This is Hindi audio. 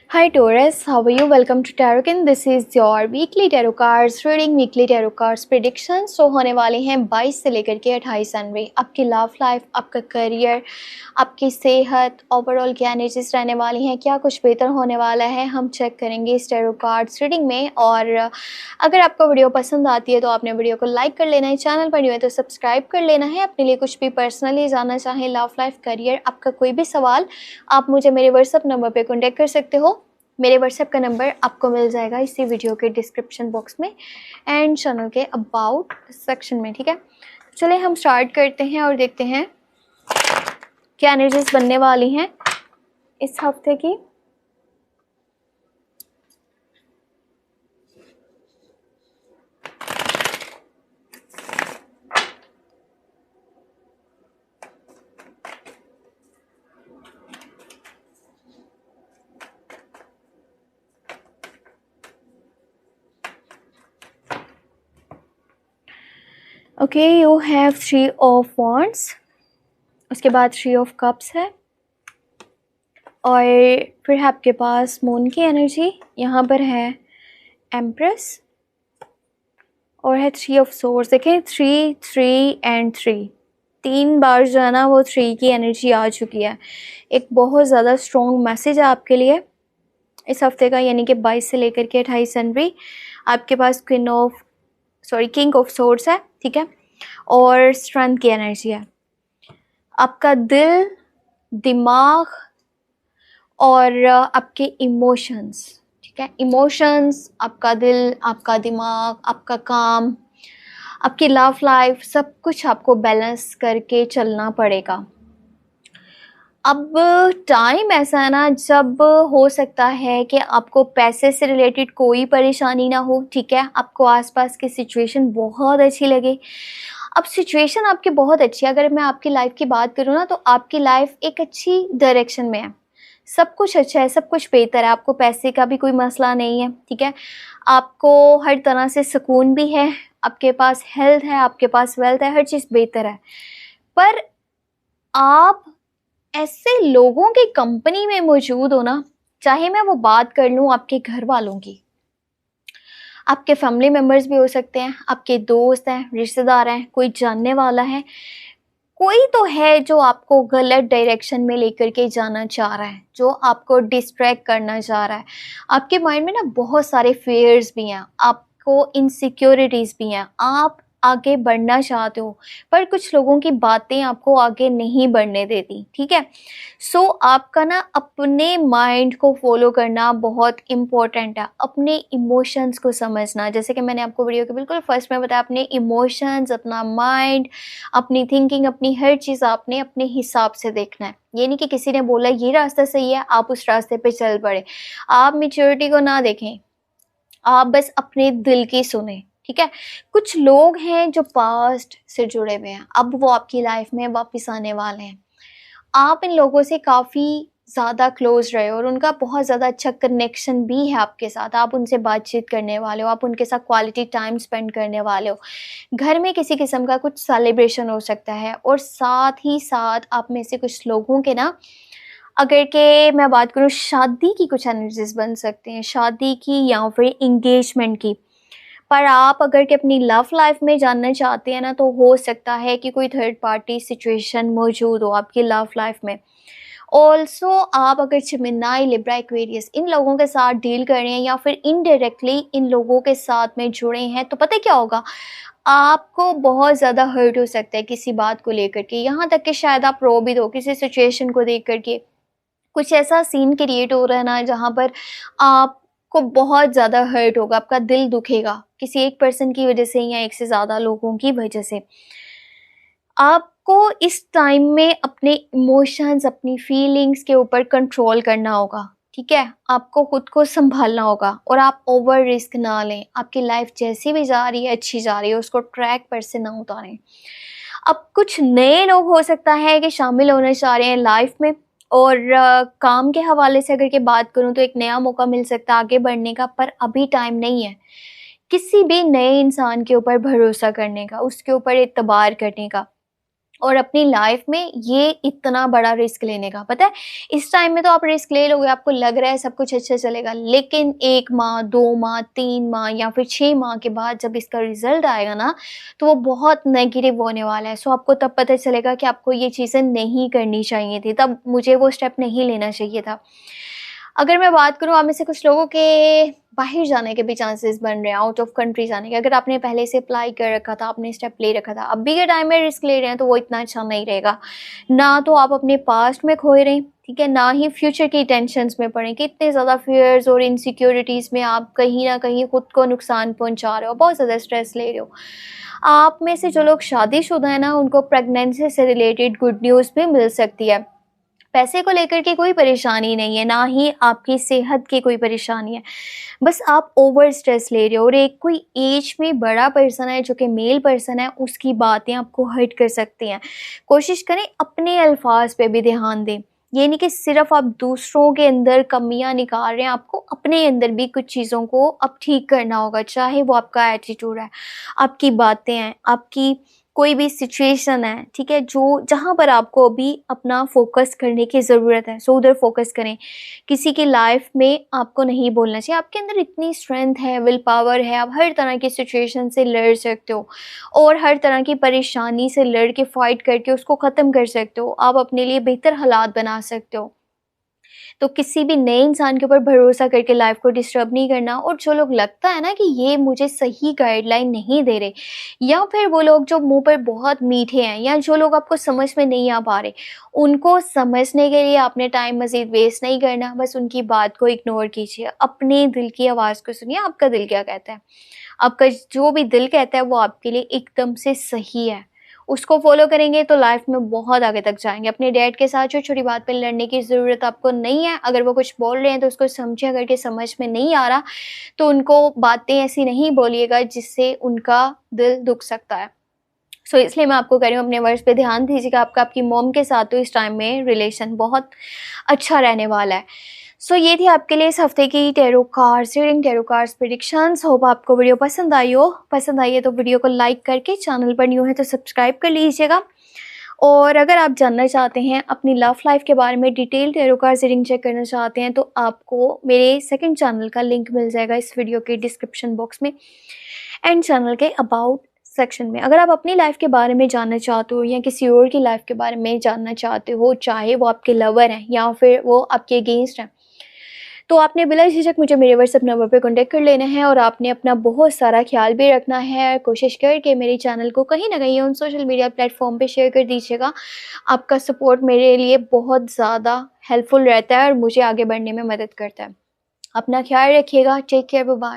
Hi Taurus, how are you? Welcome to Tarot. This is your weekly tarot cards reading, weekly tarot cards predictions. So होने वाले हैं 22 से लेकर के 28 जनवरी। आपकी लव लाइफ, आपका करियर, आपकी सेहत, ओवरऑल क्या एनर्जीज रहने वाली हैं, क्या कुछ बेहतर होने वाला है, हम चेक करेंगे इस tarot कार्ड्स रीडिंग में। और अगर आपको वीडियो पसंद आती है तो आपने वीडियो को लाइक कर लेना है, चैनल पर न्यू है तो सब्सक्राइब कर लेना है। अपने लिए कुछ भी पर्सनली जानना चाहें, लव लाइफ, करियर, आपका कोई भी सवाल, आप मुझे मेरे व्हाट्सएप नंबर पे कॉन्टेक्ट कर सकते हो। मेरे व्हाट्सएप का नंबर आपको मिल जाएगा इसी वीडियो के डिस्क्रिप्शन बॉक्स में एंड चैनल के अबाउट सेक्शन में, ठीक है। चलिए हम स्टार्ट करते हैं और देखते हैं क्या एनर्जीज बनने वाली हैं इस हफ्ते की। Okay, you have 3 of wands, उसके बाद 3 ऑफ कप्स है और फिर है आपके पास मून की एनर्जी, यहाँ पर है एम्प्रेस और है 3 ऑफ सोर्स। देखें 3 3 एंड 3 3 बार जो है ना वो 3 की एनर्जी आ चुकी है। एक बहुत ज़्यादा स्ट्रॉन्ग मैसेज है आपके लिए इस हफ्ते का, यानी कि 22 से लेकर के 28 जनवरी। आपके पास किंग ऑफ सोर्स है, ठीक है, और स्ट्रेंथ की एनर्जी है। आपका दिल, दिमाग और आपके इमोशंस, ठीक है, इमोशंस, आपका दिल, आपका दिमाग, आपका काम, आपकी लव लाइफ, सब कुछ आपको बैलेंस करके चलना पड़ेगा। अब टाइम ऐसा है ना जब हो सकता है कि आपको पैसे से रिलेटेड कोई परेशानी ना हो, ठीक है, आपको आसपास की सिचुएशन बहुत अच्छी लगे। अब सिचुएशन आपकी बहुत अच्छी है, अगर मैं आपकी लाइफ की बात करूँ ना तो आपकी लाइफ एक अच्छी डायरेक्शन में है, सब कुछ अच्छा है, सब कुछ बेहतर है, आपको पैसे का भी कोई मसला नहीं है, ठीक है, आपको हर तरह से सुकून भी है, आपके पास हेल्थ है, आपके पास वेल्थ है, हर चीज़ बेहतर है। पर आप ऐसे लोगों की कंपनी में मौजूद हो ना, चाहे मैं वो बात कर लूँ आपके घर वालों की, आपके फैमिली मेम्बर्स भी हो सकते हैं, आपके दोस्त हैं, रिश्तेदार हैं, कोई जानने वाला है, कोई तो है जो आपको गलत डायरेक्शन में लेकर के जाना चाह रहा है, जो आपको डिस्ट्रैक्ट करना चाह रहा है। आपके माइंड में ना बहुत सारे फेयर्स भी हैं, आपको इनसिक्योरिटीज़ भी हैं, आप आगे बढ़ना चाहते हो पर कुछ लोगों की बातें आपको आगे नहीं बढ़ने देती, ठीक है। सो आपका ना अपने माइंड को फॉलो करना बहुत इम्पोर्टेंट है, अपने इमोशंस को समझना, जैसे कि मैंने आपको वीडियो के बिल्कुल फर्स्ट में बताया, अपने इमोशंस, अपना माइंड, अपनी थिंकिंग, अपनी हर चीज़ आपने अपने हिसाब से देखना है। ये नहीं कि किसी ने बोला ये रास्ता सही है आप उस रास्ते पे चल पड़े। आप मैच्योरिटी को ना देखें, आप बस अपने दिल की सुने, ठीक है। कुछ लोग हैं जो पास्ट से जुड़े हुए हैं, अब वो आपकी लाइफ में वापस आने वाले हैं। आप इन लोगों से काफ़ी ज़्यादा क्लोज रहे हो और उनका बहुत ज़्यादा अच्छा कनेक्शन भी है आपके साथ, आप उनसे बातचीत करने वाले हो, आप उनके साथ क्वालिटी टाइम स्पेंड करने वाले हो। घर में किसी किस्म का कुछ सेलिब्रेशन हो सकता है और साथ ही साथ आप में से कुछ लोगों के ना, अगर के मैं बात करूँ शादी की, कुछ एनर्जीज बन सकते हैं, शादी की या फिर इंगेजमेंट की। पर आप अगर के अपनी लव लाइफ में जानना चाहते हैं ना तो हो सकता है कि कोई थर्ड पार्टी सिचुएशन मौजूद हो आपकी लव लाइफ में। ऑल्सो आप अगर जेमिनी, लिब्रा, एक्वेरियस इन लोगों के साथ डील कर रहे हैं या फिर इनडायरेक्टली इन लोगों के साथ में जुड़े हैं तो पता है क्या होगा, आपको बहुत ज़्यादा हर्ट हो सकता है किसी बात को लेकर के, यहाँ तक कि शायद आप रो भी दो किसी सिचुएशन को देख करके। कुछ ऐसा सीन क्रिएट हो रहा है ना जहाँ पर आपको बहुत ज़्यादा हर्ट होगा, आपका दिल दुखेगा किसी एक पर्सन की वजह से या एक से ज़्यादा लोगों की वजह से। आपको इस टाइम में अपने इमोशंस, अपनी फीलिंग्स के ऊपर कंट्रोल करना होगा, ठीक है, आपको खुद को संभालना होगा और आप ओवर रिस्क ना लें। आपकी लाइफ जैसी भी जा रही है, अच्छी जा रही है, उसको ट्रैक पर से ना उतारें। अब कुछ नए लोग हो सकता है कि शामिल होना चाह रहे हैं लाइफ में और काम के हवाले से अगर के बात करूं तो एक नया मौका मिल सकता है आगे बढ़ने का, पर अभी टाइम नहीं है किसी भी नए इंसान के ऊपर भरोसा करने का, उसके ऊपर एतबार करने का। और अपनी लाइफ में ये इतना बड़ा रिस्क लेने का, पता है इस टाइम में तो आप रिस्क ले लोगे, आपको लग रहा है सब कुछ अच्छा चलेगा, लेकिन 1 माह, 2 माह, 3 माह या फिर 6 माह के बाद जब इसका रिजल्ट आएगा ना, तो वो बहुत नेगेटिव होने वाला है। सो आपको तब पता चलेगा कि आपको ये चीज़ें नहीं करनी चाहिए थी, तब मुझे वो स्टेप नहीं लेना चाहिए था। अगर मैं बात करूँ, आप में से कुछ लोगों के बाहर जाने के भी चांसेस बन रहे हैं, आउट ऑफ कंट्री जाने के। अगर आपने पहले से अप्लाई कर रखा था, आपने स्टेप ले रखा था, अभी के टाइम में रिस्क ले रहे हैं, तो वो इतना अच्छा नहीं रहेगा। ना तो आप अपने पास्ट में खोए रहें, ठीक है, ना ही फ्यूचर की टेंशन्स में पड़ें कि इतने ज़्यादा फियर्स और इनसिक्योरिटीज़ में आप कहीं ना कहीं खुद को नुकसान पहुंचा रहे हो, बहुत ज़्यादा स्ट्रेस ले रहे हो। आप में से जो लोग शादीशुदा है ना, उनको प्रेगनेंसी से रिलेटेड गुड न्यूज़ भी मिल सकती है। पैसे को लेकर के कोई परेशानी नहीं है, ना ही आपकी सेहत की कोई परेशानी है, बस आप ओवर स्ट्रेस ले रहे हो। और एक कोई एज में बड़ा पर्सन है जो कि मेल पर्सन है, उसकी बातें आपको हर्ट कर सकती हैं। कोशिश करें अपने अल्फाज पे भी ध्यान दें, ये नहीं कि सिर्फ आप दूसरों के अंदर कमियां निकाल रहे हैं, आपको अपने अंदर भी कुछ चीज़ों को अब ठीक करना होगा, चाहे वो आपका एटीट्यूड है, आपकी बातें हैं, आपकी कोई भी सिचुएशन है, ठीक है, जो जहाँ पर आपको अभी अपना फोकस करने की ज़रूरत है, सो उधर फोकस करें। किसी की लाइफ में आपको नहीं बोलना चाहिए, आपके अंदर इतनी स्ट्रेंथ है, विल पावर है, आप हर तरह की सिचुएशन से लड़ सकते हो और हर तरह की परेशानी से लड़ के फाइट करके उसको ख़त्म कर सकते हो, आप अपने लिए बेहतर हालात बना सकते हो। तो किसी भी नए इंसान के ऊपर भरोसा करके लाइफ को डिस्टर्ब नहीं करना। और जो लोग लगता है ना कि ये मुझे सही गाइडलाइन नहीं दे रहे, या फिर वो लोग जो मुंह पर बहुत मीठे हैं, या जो लोग आपको समझ में नहीं आ पा रहे, उनको समझने के लिए आपने टाइम मज़ीद वेस्ट नहीं करना, बस उनकी बात को इग्नोर कीजिए, अपने दिल की आवाज़ को सुनिए, आपका दिल क्या कहता है। आपका जो भी दिल कहता है वो आपके लिए एकदम से सही है, उसको फॉलो करेंगे तो लाइफ में बहुत आगे तक जाएंगे। अपने डैड के साथ छोटी छोटी बात पे लड़ने की ज़रूरत आपको नहीं है। अगर वो कुछ बोल रहे हैं तो उसको समझे, अगर के समझ में नहीं आ रहा तो उनको बातें ऐसी नहीं बोलिएगा जिससे उनका दिल दुख सकता है। सो इसलिए मैं आपको कह रही हूँ, अपने वर्ड्स पे ध्यान दीजिएगा। आपका आपकी मॉम के साथ तो इस टाइम में रिलेशन बहुत अच्छा रहने वाला है। सो ये थी आपके लिए इस हफ्ते की tarot cards reading, tarot cards predictions. Hope आपको वीडियो पसंद आई हो। पसंद आई है तो वीडियो को लाइक करके, चैनल पर न्यू है तो सब्सक्राइब कर लीजिएगा। और अगर आप जानना चाहते हैं अपनी लव लाइफ के बारे में, detail tarot cards reading check करना चाहते हैं, तो आपको मेरे सेकंड चैनल का लिंक मिल जाएगा इस वीडियो के डिस्क्रिप्शन बॉक्स में एंड चैनल के अबाउट सेक्शन में। अगर आप अपनी लाइफ के बारे में जानना चाहते हो या किसी और की लाइफ के बारे में जानना चाहते हो, चाहे वो आपके लवर हैं या फिर वो आपके अगेंस्ट हैं, तो आपने बिला झिझक मुझे मेरे व्हाट्सएप नंबर पर कॉन्टैक्ट कर लेना है। और आपने अपना बहुत सारा ख्याल भी रखना है। कोशिश करके मेरे चैनल को कहीं ना कहीं उन सोशल मीडिया प्लेटफॉर्म पे शेयर कर दीजिएगा। आपका सपोर्ट मेरे लिए बहुत ज़्यादा हेल्पफुल रहता है और मुझे आगे बढ़ने में मदद करता है। अपना ख्याल रखिएगा। Take care, bye bye.